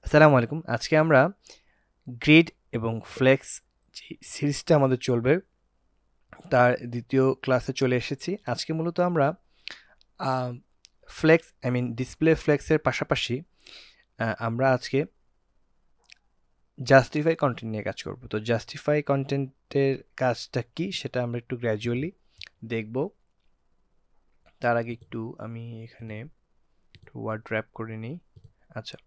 আসসালামু আলাইকুম। আজকে আমরা গ্রিড এবং ফ্লেক্স যে সিরিজটা আমাদের চলবে তার দ্বিতীয় ক্লাসে চলে এসেছি। আজকে মূলত আমরা ফ্লেক্স ডিসপ্লে ফ্লেক্সের পাশাপাশি আমরা আজকে জাস্টিফাই কন্টেন্ট নিয়ে কাজ করব। তো জাস্টিফাই কন্টেন্টের কাজটা কি সেটা আমরা একটু গ্র্যাজুয়ালি দেখব। তার আগে একটু আমি এখানে ওয়ার্ড র্যাপ করে নিই। আচ্ছা,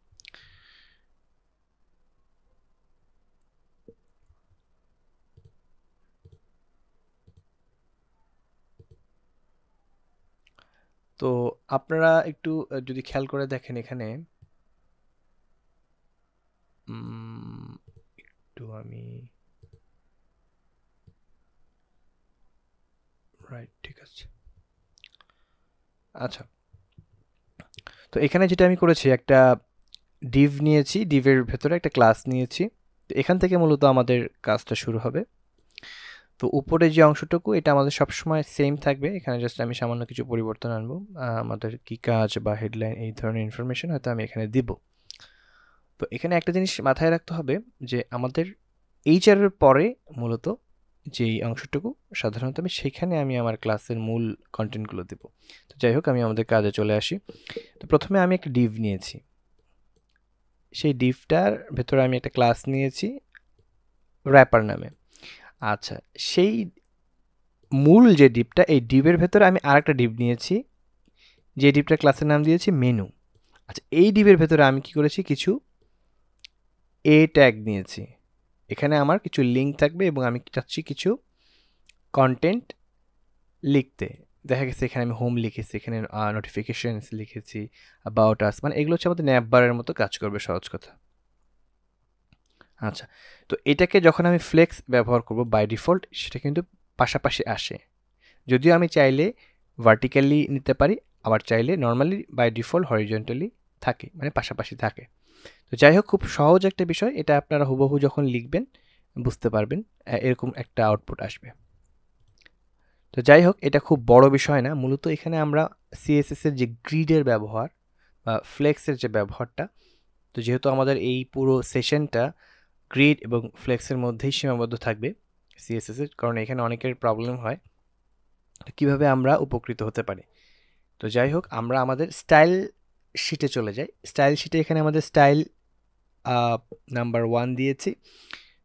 তো আপনারা একটু যদি খেয়াল করে দেখেন এখানে একটু আমি রাইট, ঠিক আছে। আচ্ছা, তো এখানে যেটা আমি করেছি একটা ডিভ নিয়েছি, ডিভের ভেতরে একটা ক্লাস নিয়েছি। তো এখান থেকে মূলত আমাদের কাজটা শুরু হবে। তো উপরে যে অংশটুকু এটা আমাদের সবসময় সেম থাকবে, এখানে জাস্ট আমি সামান্য কিছু পরিবর্তন আনবো। আমাদের কি কাজ বা হেডলাইন এই ধরনের ইনফরমেশন হয়তো আমি এখানে দিব। তো এখানে একটা জিনিস মাথায় রাখতে হবে যে আমাদের এইচআর এর পরে মূলত যেই অংশটুকু সাধারণত আমি আমার ক্লাসের মূল কন্টেন্টগুলো দেব। তো যাই হোক, আমি আমাদের কাজে চলে আসি। তো প্রথমে আমি একটা ডিভ নিয়েছি, সেই ডিভটার ভেতরে আমি একটা ক্লাস নিয়েছি র্যাপার নামে। আচ্ছা, সেই মূল যে ডিভটা, এই ডিভের ভেতরে আমি আরেকটা ডিভ নিয়েছি, যে ডিভটার ক্লাসের নাম দিয়েছি মেনু। আচ্ছা, এই ডিভের ভেতরে আমি কি করেছি, কিছু এ ট্যাগ নিয়েছি। এখানে আমার কিছু লিঙ্ক থাকবে এবং আমি চাচ্ছি কিছু কন্টেন্ট লিখতে। দেখা গেছে এখানে আমি হোম লিখেছি, এখানে নোটিফিকেশনস লিখেছি, অ্যাবাউট আস, মানে এগুলো হচ্ছে আমাদের ন্যাপবারের মতো কাজ করবে, সহজ কথা। আচ্ছা, তো এটাকে যখন আমি ফ্লেক্স ব্যবহার করব বাই ডিফল্ট সেটা কিন্তু পাশাপাশি আসে। যদিও আমি চাইলে ভার্টিক্যালি নিতে পারি, আবার চাইলে নর্মালি বাই ডিফল্ট হরিজন্টালি থাকে, মানে পাশাপাশি থাকে। তো যাই হোক, খুব সহজ একটা বিষয়, এটা আপনারা হুবহু যখন লিখবেন বুঝতে পারবেন, এরকম একটা আউটপুট আসবে। তো যাই হোক, এটা খুব বড় বিষয় না। মূলত এখানে আমরা সিএসএস এর যে গ্রিডের ব্যবহার বা ফ্লেক্সের যে ব্যবহারটা, তো যেহেতু আমাদের এই পুরো সেশনটা গ্রিড এবং ফ্লেক্সের মধ্যেই সীমাবদ্ধ থাকবে সিএসএস এর, কারণ এখানে অনেকের প্রবলেম হয় কিভাবে আমরা উপকৃত হতে পারি। তো যাই হোক, আমরা আমাদের স্টাইল শিটে চলে যাই। স্টাইল শিটে এখানে আমাদের স্টাইল নাম্বার 1 দিয়েছি।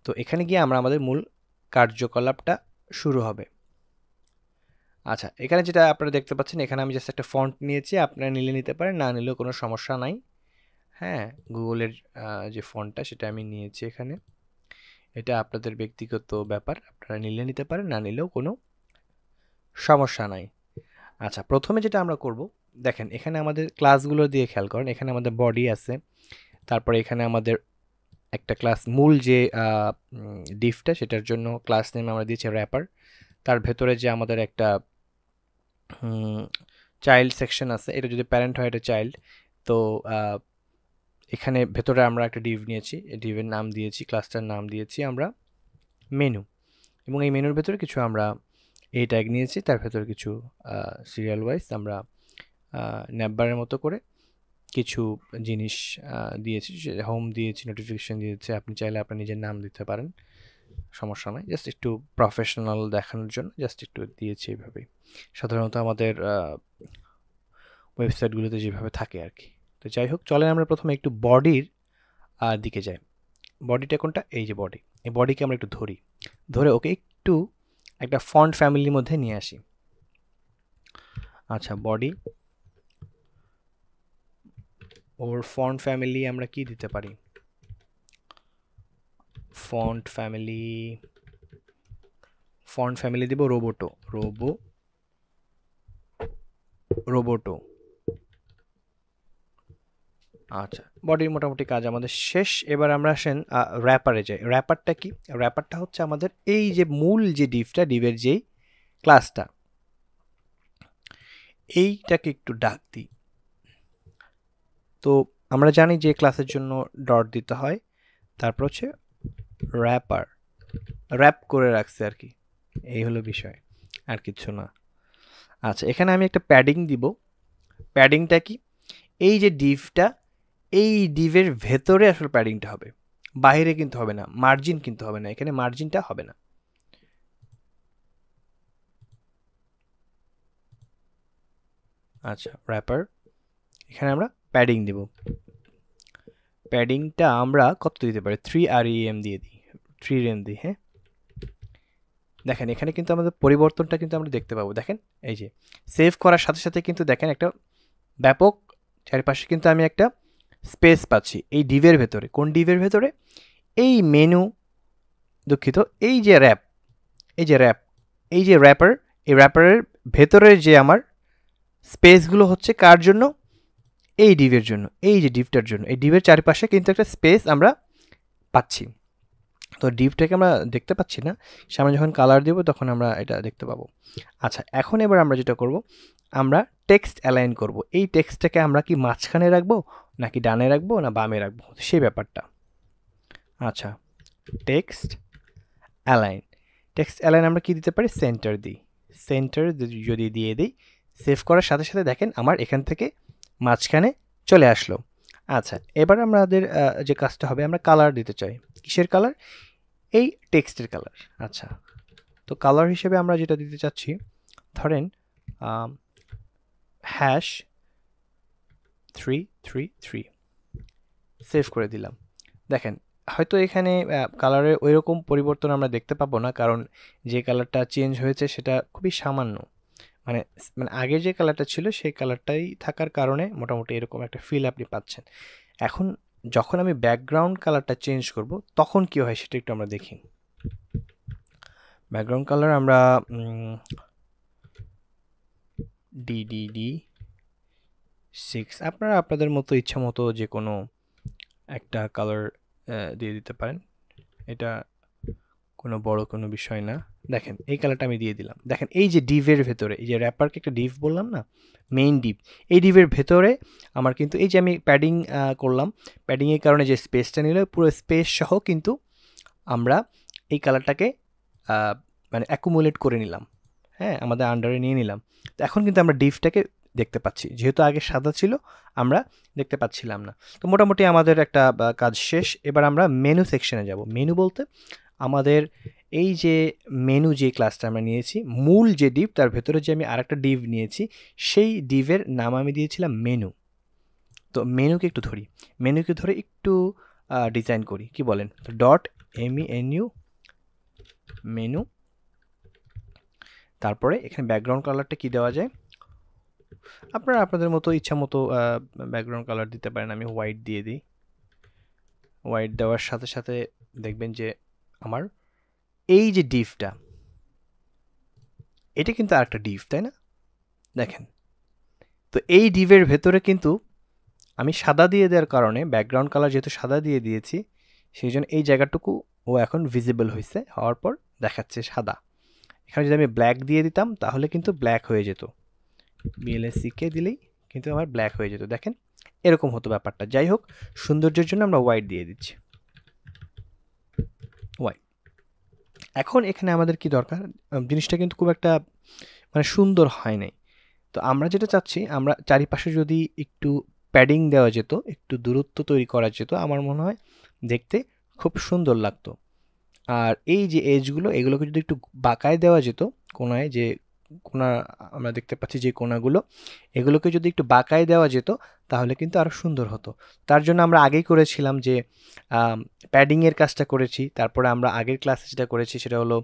তো এখানে গিয়ে আমরা আমাদের মূল কার্যকলাপটা শুরু হবে। আচ্ছা, এখানে যেটা আপনারা দেখতে পাচ্ছেন, এখানে আমি জাস্ট একটা ফন্ট নিয়েছি, আপনারা নিলে নিতে পারেন, না নিলেও কোনো সমস্যা নাই। হ্যাঁ, গুগলের যে ফন্টটা সেটা আমি নিয়েছি এখানে। এটা আপনাদের ব্যক্তিগত ব্যাপার, আপনারা নিলে নিতে পারেন, না নিলেও কোনো সমস্যা নাই। আচ্ছা, প্রথমে যেটা আমরা করব, দেখেন এখানে আমাদের ক্লাসগুলো দিয়ে খেয়াল করেন, এখানে আমাদের বডি আছে, তারপরে এখানে আমাদের একটা ক্লাস মূল যে ডিফটা সেটার জন্য ক্লাস নেম আমরা দিয়েছি র্যাপার। তার ভেতরে যে আমাদের একটা চাইল্ড সেকশন আছে, এটা যদি প্যারেন্ট হয় এটা চাইল্ড। তো এখানে ভেতরে আমরা একটা ডিভ নিয়েছি, এই ডিভের নাম দিয়েছি, ক্লাসটার নাম দিয়েছি আমরা মেনু। এবং এই মেনুর ভেতরে কিছু আমরা এ ট্যাগ নিয়েছি, তার ভেতরে কিছু সিরিয়াল ওয়াইজ আমরা ন্যাপবারের মতো করে কিছু জিনিস দিয়েছি, হোম দিয়েছি, নোটিফিকেশন দিয়েছি। আপনি চাইলে আপনার নিজের নাম দিতে পারেন, সমস্যা নয়। জাস্ট একটু প্রফেশনাল দেখানোর জন্য জাস্ট একটু দিয়েছি এইভাবেই। সাধারণত আমাদের ওয়েবসাইটগুলোতে যেভাবে থাকে আর কি। তো যাই হোক, চলেন আমরা প্রথমে একটু বডির দিকে যাই। বডিটা কোনটা? এই যে বডি, এই বডিকে আমরা একটু ধরি, ধরে ওকে একটু একটা ফন্ট ফ্যামিলির মধ্যে নিয়ে আসি। আচ্ছা, বডি, ওর ফন্ট ফ্যামিলি আমরা কি দিতে পারি? ফন্ট ফ্যামিলি দিব রোবোটো, রোবোটো। আচ্ছা, বডির মোটামুটি কাজ আমাদের শেষ। এবার আমরা আসেন র্যাপারে যাই। র্যাপারটা কি? র্যাপারটা হচ্ছে আমাদের এই যে মূল যে ডিভটা, ডিভের যেই ক্লাসটা, এইটাকে একটু ডাক দিই। তো আমরা জানি যে ক্লাসের জন্য ডট দিতে হয়, তারপর হচ্ছে র্যাপার, র্যাপ করে রাখছে আর কি, এই হলো বিষয়, আর কিছু না। আচ্ছা, এখানে আমি একটা প্যাডিং দিব। প্যাডিংটা কি? এই যে ডিভটা, এই ডিভের ভেতরে আসলে প্যাডিংটা হবে, বাইরে কিন্তু হবে না, মার্জিন কিন্তু হবে না, এখানে মার্জিনটা হবে না। আচ্ছা, র্যাপার, এখানে আমরা প্যাডিং দেব। প্যাডিংটা আমরা কত দিতে পারি, 3 REM দিয়ে দিই, 3 REM দিই। হ্যাঁ, দেখেন এখানে কিন্তু আমাদের পরিবর্তনটা কিন্তু আমরা দেখতে পাবো। দেখেন এই যে সেভ করার সাথে সাথে কিন্তু দেখেন একটা ব্যাপক চারিপাশে কিন্তু আমি একটা স্পেস পাচ্ছি এই ডিভের ভেতরে। কোন ডিভের ভেতরে? এই মেনু, দুঃখিত, এই যে র্যাপ, এই যে র্যাপ, এই যে র্যাপার, এই র্যাপারের ভেতরে যে আমার স্পেসগুলো হচ্ছে কার জন্য? এই ডিভের জন্য, এই যে ডিভটার জন্য। এই ডিভের চারিপাশে কিন্তু একটা স্পেস আমরা পাচ্ছি। তো ডিভটাকে আমরা দেখতে পাচ্ছি না, সামনে যখন কালার দেব তখন আমরা এটা দেখতে পাবো। আচ্ছা, এখন এবার আমরা যেটা করব, আমরা টেক্সট অ্যালাইন করব। এই টেক্সটটাকে আমরা কি মাঝখানে রাখবো, নাকি ডানে রাখবো, না বামে রাখবো, সেই ব্যাপারটা। আচ্ছা, টেক্সট অ্যালাইন, টেক্সট অ্যালাইন আমরা কি দিতে পারি? সেন্টার দিই। সেন্টার যদি দিয়ে দিই, সেভ করার সাথে সাথে দেখেন আমার এখান থেকে মাঝখানে চলে আসলো। আচ্ছা, এবার আমাদের যে কাজটা হবে, আমরা কালার দিতে চাই। কিসের কালার? এই টেক্সটের কালার। আচ্ছা, তো কালার হিসেবে আমরা যেটা দিতে চাচ্ছি, ধরেন #333, সেভ করে দিলাম। দেখেন হয়তো এখানে কালারে ওই রকম পরিবর্তন আমরা দেখতে পাবো না, কারণ যে কালারটা চেঞ্জ হয়েছে সেটা খুবই সামান্য। মানে মানে আগের যে কালারটা ছিল সেই কালারটাই থাকার কারণে মোটামুটি এরকম একটা ফিল আপনি পাচ্ছেন। এখন যখন আমি ব্যাকগ্রাউন্ড কালারটা চেঞ্জ করব তখন কি হয় সেটা একটু আমরা দেখি। ব্যাকগ্রাউন্ড কালার আমরা DDD6, আপনারা আপনাদের মতো ইচ্ছা মতো যে কোনো একটা কালার দিয়ে দিতে পারেন, এটা কোনো বড় কোনো বিষয় না। দেখেন এই কালারটা আমি দিয়ে দিলাম। দেখেন এই যে ডিভের ভেতরে, এই যে র্যাপারকে একটা ডিভ বললাম না, মেইন ডিভ, এই ডিভের ভেতরে আমার কিন্তু এই যে আমি প্যাডিং করলাম, প্যাডিংয়ের কারণে যে স্পেসটা নিল, পুরো স্পেস সহ কিন্তু আমরা এই কালারটাকে মানে অ্যাকুমুলেট করে নিলাম। হ্যাঁ, আমাদের আন্ডারে নিয়ে নিলাম। তো এখন কিন্তু আমরা ডিভটাকে দেখতে পাচ্ছি, যেহেতু আগে সাদা ছিল আমরা দেখতে পাচ্ছিলাম না। তো মোটামুটি আমাদের একটা কাজ শেষ। এবার আমরা মেনু সেকশনে যাব। মেনু বলতে আমাদের এই যে মেনু যে ক্লাসটা আমরা নিয়েছি, মূল যে ডিভ তার ভেতরে যে আমি আরেকটা ডিভ নিয়েছি, সেই ডিভের নাম আমি দিয়েছিলাম মেনু। তো মেনুকে একটু ধরি, মেনুকে ধরে একটু ডিজাইন করি, কি বলেন? তো .menu মেনু, তারপরে এখানে ব্যাকগ্রাউন্ড কালারটা কি দেওয়া যায়, আপনারা আপনাদের মতো ইচ্ছা মতো ব্যাকগ্রাউন্ড কালার দিতে পারেন। আমি হোয়াইট দিয়ে দিই। হোয়াইট দেওয়ার সাথে সাথে দেখবেন যে আমার এই যে ডিভটা, এটা কিন্তু আরেকটা ডিভ, তাই না? দেখেন, তো এই ডিভের ভেতরে কিন্তু আমি সাদা দিয়ে দেওয়ার কারণে, ব্যাকগ্রাউন্ড কালার যেহেতু সাদা দিয়ে দিয়েছি, সেই জন্য এই জায়গাটুকু ও এখন ভিজিবল হয়েছে, হওয়ার পর দেখাচ্ছে সাদা। এখানে যদি আমি ব্ল্যাক দিয়ে দিতাম তাহলে কিন্তু ব্ল্যাক হয়ে যেত, BLACK দিলেই কিন্তু আমার ব্ল্যাক হয়ে যেত। দেখেন এরকম হতো ব্যাপারটা। যাই হোক, সৌন্দর্যের জন্য আমরা হোয়াইট দিয়ে দিচ্ছি, হোয়াইট। এখন এখানে আমাদের কি দরকার, জিনিসটা কিন্তু খুব একটা মানে সুন্দর হয় নাই। তো আমরা যেটা চাচ্ছি, আমরা চারিপাশে যদি একটু প্যাডিং দেওয়া যেত, একটু দূরত্ব তৈরি করা যেত, আমার মনে হয় দেখতে খুব সুন্দর লাগতো। আর এই যে এজগুলো, এগুলোকে যদি একটু বাঁকায় দেওয়া যেত, কোনায় যে কোনা আমরা দেখতে পাচ্ছি যে কোনাগুলো, এগুলোকে যদি একটু বাঁকায় দেওয়া যেত তাহলে কিন্তু আরও সুন্দর হতো। তার জন্য আমরা আগেই করেছিলাম যে প্যাডিংয়ের কাজটা করেছি, তারপরে আমরা আগের ক্লাসে যেটা করেছি সেটা হলো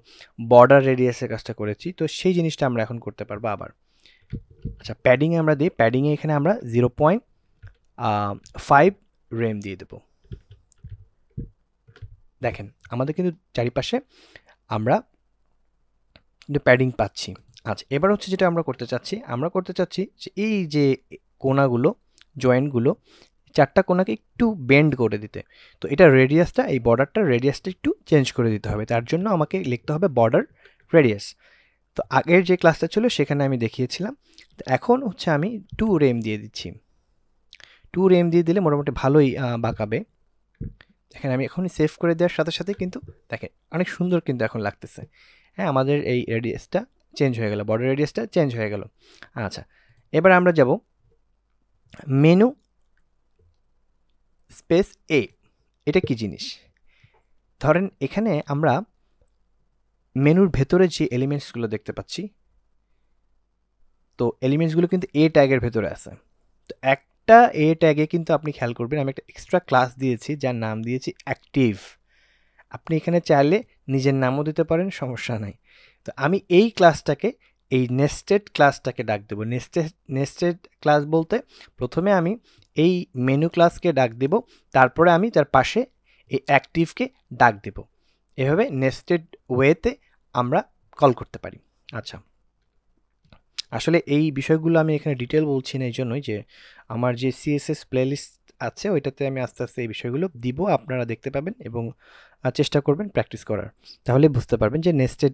বর্ডার রেডিয়াসের কাজটা করেছি। তো সেই জিনিসটা আমরা এখন করতে পারবো আবার। আচ্ছা, প্যাডিংয়ে আমরা দিই, প্যাডিংয়ে এখানে আমরা 0.5 রেম দিয়ে দেবো। দেখেন আমাদের কিন্তু চারিপাশে আমরা কিন্তু প্যাডিং পাচ্ছি। আচ্ছা, এবার হচ্ছে যেটা আমরা করতে চাচ্ছি যে এই যে কোনাগুলো, জয়েন্টগুলো, চারটা কোনাকে একটু বেন্ড করে দিতে। তো এটা রেডিয়াসটা, এই বর্ডারটার রেডিয়াসটা একটু চেঞ্জ করে দিতে হবে। তার জন্য আমাকে লিখতে হবে বর্ডার রেডিয়াস। তো আগের যে ক্লাসটা ছিল সেখানে আমি দেখিয়েছিলাম। তো এখন হচ্ছে আমি 2 রেম দিয়ে দিচ্ছি। 2 রেম দিয়ে দিলে মোটামুটি ভালোই বাঁকাবে। দেখেন আমি এখনই সেভ করে দেওয়ার সাথে সাথে কিন্তু দেখেন অনেক সুন্দর কিন্তু এখন লাগতেছে। হ্যাঁ, আমাদের এই রেডিয়াসটা চেঞ্জ হয়ে গেল, বর্ডার রেডিয়াসটা চেঞ্জ হয়ে গেল। আচ্ছা, এবার আমরা যাব মেনু স্পেস এ, এটা কি জিনিস? ধরেন এখানে আমরা মেনুর ভেতরে যে এলিমেন্টসগুলো দেখতে পাচ্ছি, তো এলিমেন্টসগুলো কিন্তু এ ট্যাগের ভেতরে আছে। তো একটা এ ট্যাগে কিন্তু আপনি খেয়াল করবেন আমি একটা এক্সট্রা ক্লাস দিয়েছি যার নাম দিয়েছি অ্যাক্টিভ। আপনি এখানে চাইলে নিজের নামও দিতে পারেন, সমস্যা নাই। তো আমি এই ক্লাসটাকে, এই নেস্টেড ক্লাসটাকে ডাক দেব। নেস্টেড ক্লাস বলতে প্রথমে আমি এই মেনু ক্লাসকে ডাক দেব, তারপরে আমি তার পাশে এই অ্যাক্টিভকে ডাক দেব। এভাবে নেস্টেড ওয়েতে আমরা কল করতে পারি। আচ্ছা, আসলে এই বিষয়গুলো আমি এখানে ডিটেল বলছি না এই জন্যই যে আমার যে সিএসএস প্লেলিস্ট আছে ওইটাতে আমি আস্তে আস্তে এই বিষয়গুলো দিব, আপনারা দেখতে পাবেন এবং চেষ্টা করবেন প্র্যাকটিস করার, তাহলে বুঝতে পারবেন যে নেস্টেড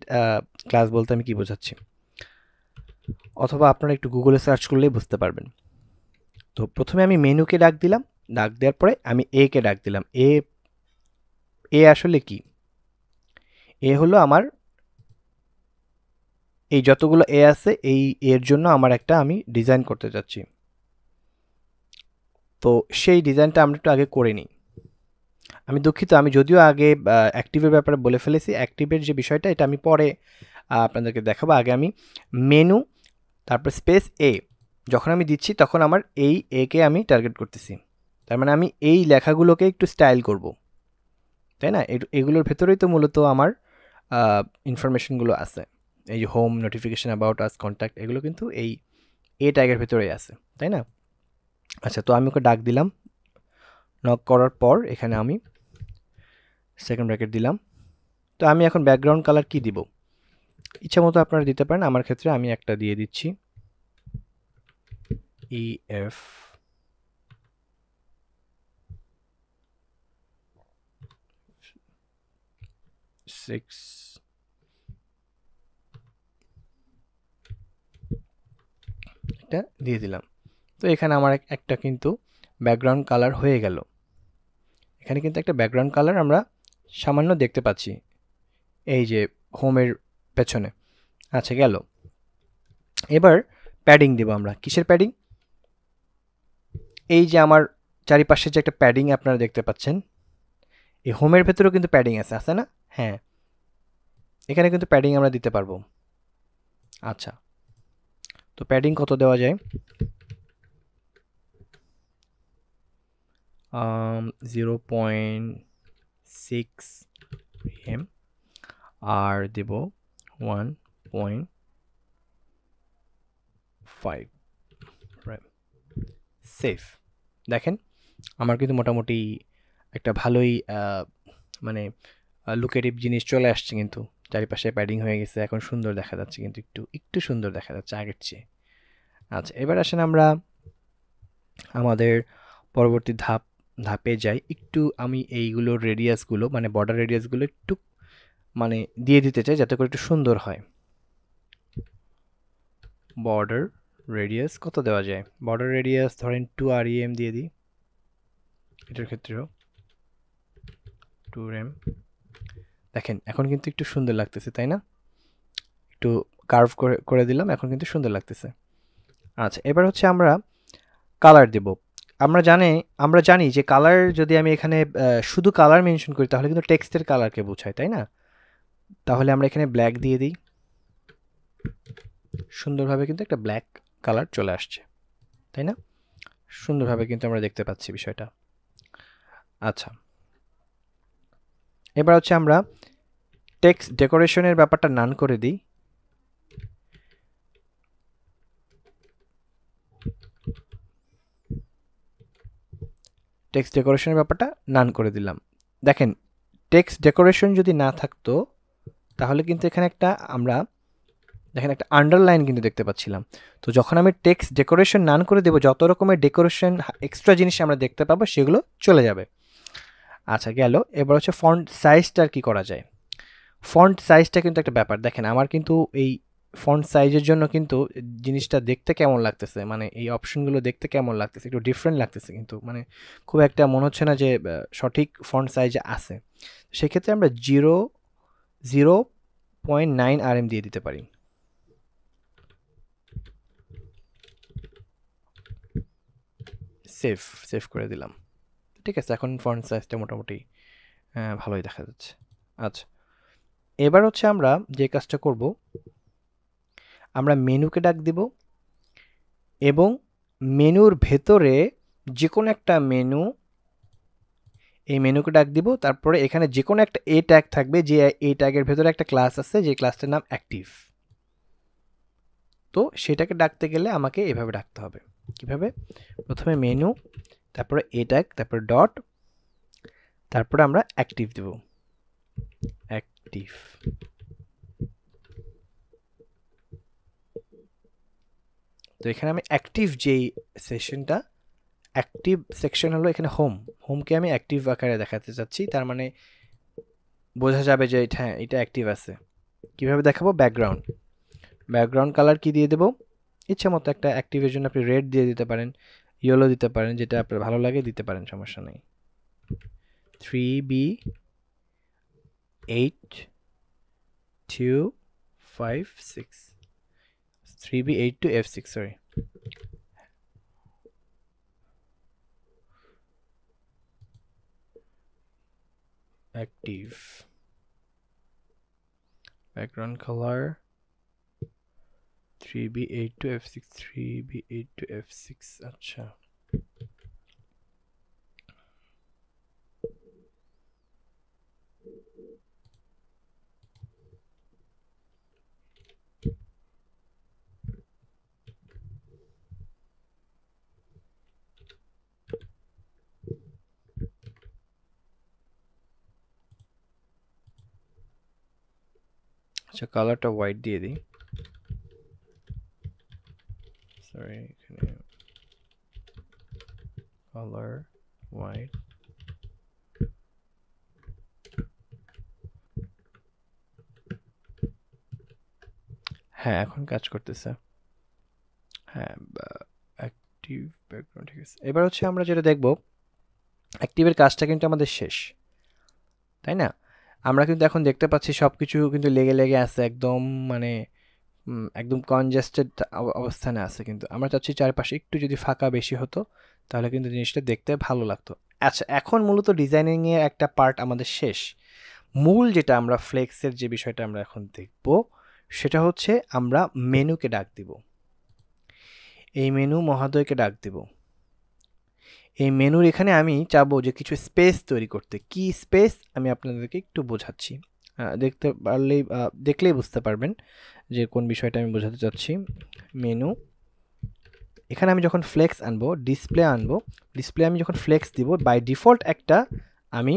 ক্লাস বলতে আমি কি বোঝাচ্ছি, অথবা আপনারা একটু গুগলে সার্চ করলেই বুঝতে পারবেন। তো প্রথমে আমি মেনুকে ডাক দিলাম, ডাক দেওয়ার পরে আমি এ কে ডাক দিলাম। এ আসলে কি? এ হলো আমার এই যতগুলো এ আছে এই এর জন্য আমার একটা আমি ডিজাইন করতে যাচ্ছি। তো সেই ডিজাইনটা আমরা একটু আগে করে নিই। আমি দুঃখিত, আমি যদিও আগে অ্যাক্টিভের ব্যাপারে বলে ফেলেছি, অ্যাক্টিভের যে বিষয়টা এটা আমি পরে আপনাদেরকে দেখাবো। আগে আমি মেনু তারপর স্পেস এ যখন আমি দিচ্ছি তখন আমার এই একে আমি টার্গেট করতেছি, তার মানে আমি এই লেখাগুলোকে একটু স্টাইল করব, তাই না? এগুলোর ভেতরেই তো মূলত আমার ইনফরমেশনগুলো আছে। এই যে home, notification, about us, contact, এগুলো কিন্তু এই এ ট্যাগের ভেতরেই আছে, তাই না? আচ্ছা, তো আমি ওকে ডাক দিলাম। নক করার পর এখানে আমি সেকেন্ড ব্র্যাকেট দিলাম। তো আমি এখন ব্যাকগ্রাউন্ড কালার কি দিব? ইচ্ছা মতো আপনারা দিতে পারেন, আমার ক্ষেত্রে আমি একটা দিয়ে দিচ্ছি EF 6 এটা দিয়ে দিলাম। তো এখানে আমার একটা কিন্তু ব্যাকগ্রাউন্ড কালার হয়ে গেল। এখানে কিন্তু একটা ব্যাকগ্রাউন্ড কালার আমরা সামান্য দেখতে পাচ্ছি এই যে হোমের পেছনে। আচ্ছা, গেল। এবার প্যাডিং দেব আমরা। কিসের প্যাডিং? এই যে আমার চারিপাশে যে একটা প্যাডিং আপনারা দেখতে পাচ্ছেন, এই হোমের ভেতরেও কিন্তু প্যাডিং আছে, আছে না? হ্যাঁ, এখানে কিন্তু প্যাডিং আমরা দিতে পারবো। আচ্ছা, তো প্যাডিং কত দেওয়া যায়? 0.6 mm আর দেব 1.5। সেফ। দেখেন আমার কিন্তু মোটামুটি একটা ভালোই মানে লুকেটিভ জিনিস চলে আসছে, কিন্তু চারিপাশে প্যাডিং হয়ে গেছে, এখন সুন্দর দেখা যাচ্ছে, কিন্তু একটু একটু সুন্দর দেখা যাচ্ছে আগের চেয়ে। আচ্ছা, এবার আসেন আমরা আমাদের পরবর্তী ধাপে যাই। একটু আমি এইগুলোর রেডিয়াসগুলো মানে বর্ডার রেডিয়াসগুলো একটু মানে দিয়ে দিতে চাই যাতে করে একটু সুন্দর হয়। বর্ডার রেডিয়াস কত দেওয়া যায়? বর্ডার রেডিয়াস ধরেন 2 rem দিয়ে দিই, এটার ক্ষেত্রেও 2 rem। দেখেন এখন কিন্তু একটু সুন্দর লাগতেছে, তাই না? একটু কার্ভ করে দিলাম, এখন কিন্তু সুন্দর লাগতেছে। আচ্ছা, এবার হচ্ছে আমরা কালার দেব। আমরা জানি যে কালার যদি আমি এখানে শুধু কালার মেনশন করি তাহলে কিন্তু টেক্সটের কালারকে বোঝায়, তাই না? তাহলে আমরা এখানে ব্ল্যাক দিয়ে দিই। সুন্দরভাবে কিন্তু একটা ব্ল্যাক কালার চলে আসছে, তাই না? সুন্দরভাবে কিন্তু আমরা দেখতে পাচ্ছি বিষয়টা। আচ্ছা, এবার হচ্ছে আমরা টেক্সট ডেকোরেশনের ব্যাপারটা নান করে দিই। টেক্সট ডেকোরেশনের ব্যাপারটা নান করে দিলাম। দেখেন টেক্সট ডেকোরেশন যদি না থাকতো তাহলে কিন্তু এখানে আমরা দেখেন একটা আন্ডারলাইন কিন্তু দেখতে পাচ্ছিলাম। তো যখন আমি টেক্সট ডেকোরেশন নান করে দেবো, যত রকমের ডেকোরেশন এক্সট্রা জিনিস আমরা দেখতে পাবো সেগুলো চলে যাবে। আচ্ছা, গেল। এবার হচ্ছে ফন্ট সাইজটা কি করা যায়? ফন্ট সাইজটা কিন্তু একটা ব্যাপার। দেখেন আমার কিন্তু এই ফন্ট সাইজের জন্য কিন্তু জিনিসটা দেখতে কেমন লাগতেছে, মানে এই অপশনগুলো দেখতে কেমন লাগতেছে, একটু ডিফারেন্ট লাগতেছে, কিন্তু মানে খুব একটা মনে হচ্ছে না যে সঠিক ফন্ট সাইজে আছে। সেক্ষেত্রে আমরা 0.9 rm দিয়ে দিতে পারি। সেভ করে দিলাম। ঠিক আছে, এখন ফন্ট সাইজটা মোটামুটি ভালোই দেখা যাচ্ছে। আচ্ছা, এবার হচ্ছে আমরা যে কাজটা করব, আমরা মেনুকে ডাক দিব এবং মেনুর ভেতরে যে কোনো একটা মেনু, এই মেনুকে ডাক দিব, তারপরে এখানে যে কোনো একটা এ ট্যাগ থাকবে, যে এ ট্যাগের ভেতরে একটা ক্লাস আছে, যে ক্লাসটার নাম অ্যাক্টিভ। তো সেটাকে ডাকতে গেলে আমাকে এভাবে ডাকতে হবে। কিভাবে? প্রথমে মেনু, তারপরে এ ট্যাগ, তারপরে ডট, তারপরে আমরা অ্যাক্টিভ দেব, অ্যাক্টিভ। তো এখানে আমি অ্যাক্টিভ যেই সেশনটা, অ্যাক্টিভ সেকশন হলো এখানে হোম, হোমকে আমি অ্যাক্টিভ আকারে দেখাতে চাচ্ছি, তার মানে বোঝা যাবে যে হ্যাঁ এটা অ্যাক্টিভ আছে। কিভাবে দেখাবো? ব্যাকগ্রাউন্ড, ব্যাকগ্রাউন্ড কালার কি দিয়ে দেবো? ইচ্ছা মতো একটা, অ্যাক্টিভের জন্য আপনি রেড দিয়ে দিতে পারেন, ইয়েলো দিতে পারেন, যেটা আপনার ভালো লাগে দিতে পারেন, সমস্যা নেই। 3B8256, 3B82F6, sorry. Active background colour 3B82F6, 3B82F6। আচ্ছা, আচ্ছা, কালারটা হোয়াইট দিয়ে দিই, সরি, এখানে কালার হোয়াইট। হ্যাঁ, এখন কাজ করতেছে। হ্যাঁ, অ্যাক্টিভ ব্যাকগ্রাউন্ড, ঠিক আছে। এবার হচ্ছে আমরা যেটা দেখব, অ্যাক্টিভের কাজটা কিন্তু আমাদের শেষ, তাই না? আমরা কিন্তু এখন দেখতে পাচ্ছি সব কিছু কিন্তু লেগে লেগে আছে একদম, মানে একদম কনজেস্টেড অবস্থানে আছে, কিন্তু আমরা চাচ্ছি চারপাশে একটু যদি ফাঁকা বেশি হতো, তাহলে কিন্তু জিনিসটা দেখতে ভালো লাগতো। আচ্ছা, এখন মূলত ডিজাইনিংয়ের একটা পার্ট আমাদের শেষ। মূল যেটা আমরা ফ্লেক্সের যে বিষয়টা আমরা এখন দেখব, সেটা হচ্ছে আমরা মেনুকে ডাক দিব, এই মেনু মহোদয়কে ডাক দিব। এই মেনুর এখানে আমি চাবো যে কিছু স্পেস তৈরি করতে। কি স্পেস আমি আপনাদেরকে একটু বোঝাচ্ছি, দেখতে পারলেই দেখলেই বুঝতে পারবেন যে কোন বিষয়টা আমি বোঝাতে চাচ্ছি। মেনু, এখানে আমি যখন ফ্লেক্স আনবো, ডিসপ্লে আনবো, ডিসপ্লে আমি যখন ফ্লেক্স দিব, বাই ডিফল্ট একটা আমি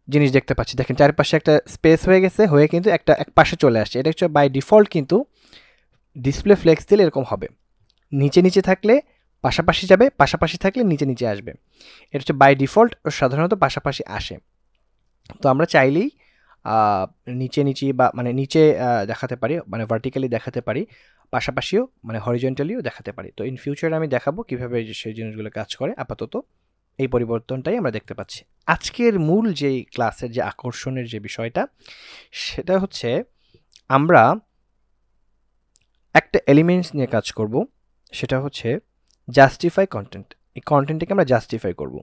জিনিস দেখতে পাচ্ছি, দেখেন চারপাশে একটা স্পেস হয়ে গেছে, হয়ে কিন্তু একটা এক পাশে চলে আসছে। এটা হচ্ছে বাই ডিফল্ট, কিন্তু ডিসপ্লে ফ্লেক্স দিলে এরকম হবে, নিচে নিচে থাকলে পাশাপাশি যাবে, পাশাপাশি থাকলে নিচে নিচে আসবে। এটা হচ্ছে বাই ডিফল্ট, সাধারণত পাশাপাশি আসে। তো আমরা চাইলেই নিচে নিচে বা মানে নিচে দেখাতে পারি, মানে ভার্টিক্যালি দেখাতে পারি, পাশাপাশিও মানে হরিজন্টালিও দেখাতে পারি। তো ইন ফিউচারে আমি দেখাবো কীভাবে সেই জিনিসগুলো কাজ করে। আপাতত এই পরিবর্তনটাই আমরা দেখতে পাচ্ছি। আজকের মূল যেই ক্লাসের যে আকর্ষণের যে বিষয়টা, সেটা হচ্ছে আমরা একটা এলিমেন্টস নিয়ে কাজ করব, সেটা হচ্ছে জাস্টিফাই কন্টেন্ট। এই কন্টেন্টটাকে আমরা জাস্টিফাই করব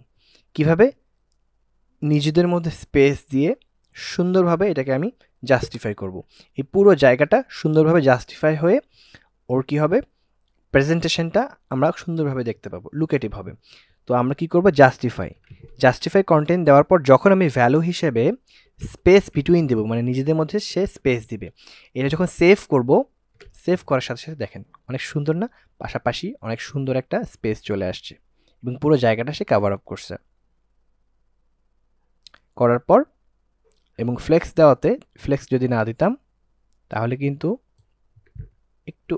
কিভাবে? নিজেদের মধ্যে স্পেস দিয়ে সুন্দরভাবে এটাকে আমি জাস্টিফাই করব। এই পুরো জায়গাটা সুন্দরভাবে জাস্টিফাই হয়ে ওর কী হবে, প্রেজেন্টেশনটা আমরা সুন্দরভাবে দেখতে পাবো, লুকেটিভ হবে। তো আমরা কি করব? জাস্টিফাই কন্টেন্ট দেওয়ার পর যখন আমি ভ্যালু হিসেবে স্পেস বিটুইন দেবো, মানে নিজেদের মধ্যে সে স্পেস দিবে, এটা যখন সেভ করব, সেভ করার সাথে সাথে দেখেন অনেক সুন্দর না, পাশাপাশি অনেক সুন্দর একটা স্পেস চলে আসছে এবং পুরো জায়গাটা সে কভার আপ করছে। করার পর এবং ফ্লেক্স দেওয়াতে, ফ্লেক্স যদি না দিতাম তাহলে কিন্তু একটু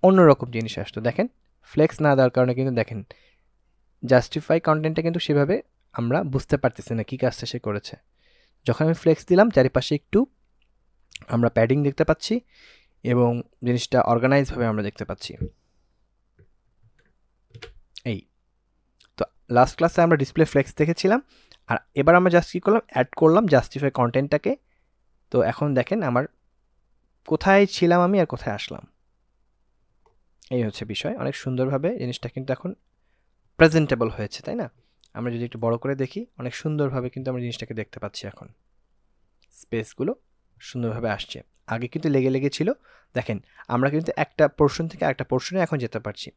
অন্যরকম জিনিস আসতো। দেখেন ফ্লেক্স না দেওয়ার কারণে কিন্তু দেখেন জাস্টিফাই কন্টেন্টটা কিন্তু সেভাবে আমরা বুঝতে পারতেছি না কী কাজটা সে করেছে। যখন আমি ফ্লেক্স দিলাম, চারিপাশে একটু আমরা প্যাডিং দেখতে পাচ্ছি এবং জিনিসটা অর্গানাইজভাবে আমরা দেখতে পাচ্ছি। এই তো লাস্ট ক্লাসে আমরা ডিসপ্লে ফ্লেক্স দেখেছিলাম, আর এবার আমরা জাস্ট কী করলাম, অ্যাড করলাম জাস্টিফাই কন্টেন্টটাকে। তো এখন দেখেন আমার কোথায় ছিলাম আমি আর কোথায় আসলাম, এই হচ্ছে বিষয়। অনেক সুন্দরভাবে জিনিসটা কিন্তু এখন প্রেজেন্টেবল হয়েছে, তাই না? আমরা যদি একটু বড় করে দেখি অনেক সুন্দরভাবে কিন্তু আমরা জিনিসটাকে দেখতে পাচ্ছি এখন। স্পেসগুলো সুন্দরভাবে আসছে। আগে কিন্তু লেগে লেগে ছিল। দেখেন আমরা কিন্তু একটা পোর্শন থেকে আরেকটা পোর্শনে এখন যেতে পারছি।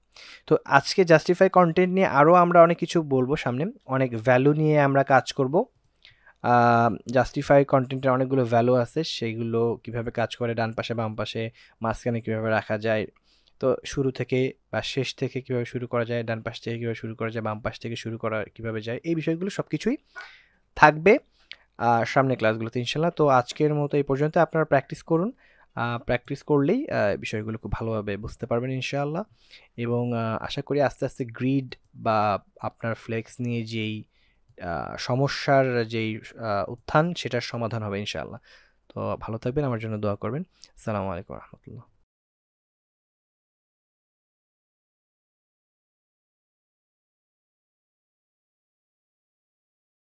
তো আজকে জাস্টিফাই কন্টেন্ট নিয়ে আরও আমরা অনেক কিছু বলবো সামনে, অনেক ভ্যালু নিয়ে আমরা কাজ করব। জাস্টিফাই কন্টেন্টের অনেকগুলো ভ্যালু আছে, সেইগুলো কিভাবে কাজ করে, ডান পাশে বাম পাশে মাঝখানে কিভাবে রাখা যায়, তো শুরু থেকে বা শেষ থেকে কিভাবে শুরু করা যায়, ডান পাশ থেকে কিভাবে শুরু করা যায়, বাম পাশ থেকে শুরু করা কিভাবে যায়, এই বিষয়গুলো সব কিছুই থাকবে সামনের ক্লাসগুলোতে ইনশাল্লাহ। তো আজকের মতো এই পর্যন্ত, আপনারা প্র্যাকটিস করুন। প্র্যাকটিস করলেই বিষয়গুলো খুব ভালোভাবে বুঝতে পারবেন ইনশাআল্লাহ। এবং আশা করি আস্তে আস্তে গ্রিড বা আপনার ফ্লেক্স নিয়ে যেই সমস্যার যেই উত্থান, সেটার সমাধান হবে ইনশাআল্লাহ। তো ভালো থাকবেন, আমার জন্য দোয়া করবেন। আসসালামু আলাইকুম রহমতুল্লাহ।